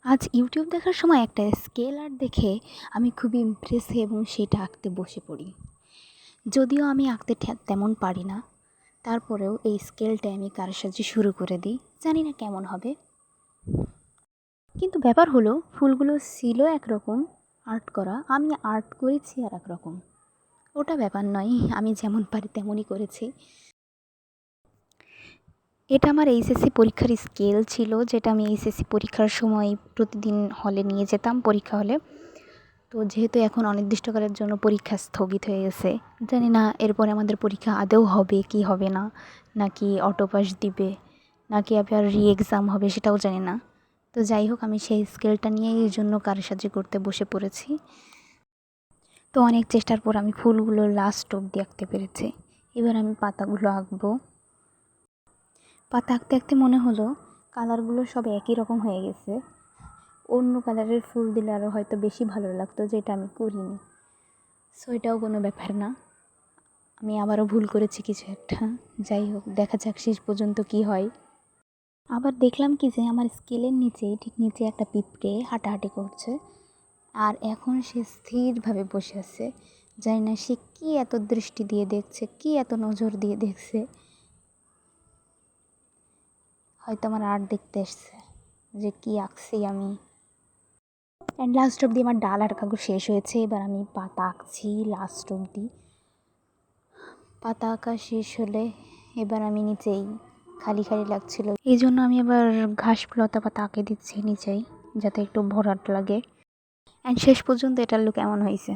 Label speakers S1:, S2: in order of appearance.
S1: আজ ইউটিউব দেখার সময় একটা স্কেল আর্ট দেখে আমি খুবই ইমপ্রেস হই এবং সেটা আঁকতে বসে পড়ি। যদিও আমি আঁকতে তেমন পারি না, তারপরেও এই স্কেলটায় আমি কারসাজি শুরু করে দিই। জানি না কেমন হবে, কিন্তু ব্যাপার হলো ফুলগুলো ছিল একরকম আর্ট করা, আমি আর্ট করেছি আর একরকম। ওটা ব্যাপার নয়, আমি যেমন পারি তেমনই করেছি। এটা আমার এইচএসসি পরীক্ষার স্কেল ছিল, যেটা আমি এইচএসসি পরীক্ষার সময় প্রতিদিন হলে নিয়ে যেতাম, পরীক্ষা হলে। তো যেহেতু এখন অনির্দিষ্টকালের জন্য পরীক্ষা স্থগিত হয়ে গেছে, জানি না এরপরে আমাদের পরীক্ষা আদৌ হবে কি হবে না, নাকি অটো পাস দিবে, নাকি আবার এক্সাম হবে সেটাও জানি না। তো যাই হোক, আমি সেই স্কেলটা নিয়ে এই জন্য কারসাজি করতে বসে পড়েছি। তো অনেক চেষ্টার পর আমি ফুলগুলো লাস্ট অবধি আঁকতে পেরেছি। এবার আমি পাতাগুলো আঁকবো। পাতা আঁকতে আঁকতে মনে হলো কালারগুলো সব একই রকম হয়ে গেছে, অন্য কালারের ফুল দিলে আরও হয়তো বেশি ভালো লাগতো, যেটা আমি করিনি। সো এটাও কোনো ব্যাপার না, আমি আবারও ভুল করেছি কিছু একটা। যাই হোক, দেখা যাক শেষ পর্যন্ত কি হয়। আবার দেখলাম কি যে আমার স্কেলের নিচেই, ঠিক নিচে একটা পিঁপড়ে হাঁটাহাঁটি করছে, আর এখন সে স্থিরভাবে বসে আছে। জানি না সে কী এত দৃষ্টি দিয়ে দেখছে, কী এত নজর দিয়ে দেখছে। হয়তো আমার আর্ট দেখতে এসছে যে কী আঁকছি আমি। অ্যান্ড লাস্ট অবধি আমার ডাল আর কাগজ শেষ হয়েছে, এবার আমি পাতা আঁকছি লাস্ট অবধি। পাতা আঁকা শেষ হলে এবার আমি নিচেই, খালি খালি লাগছিল এই জন্য আমি এবার ঘাস লতা পাতা আঁকে দিচ্ছি নিচেই, যাতে একটু ভরাট লাগে। অ্যান্ড শেষ পর্যন্ত এটার লুক এমন হয়েছে।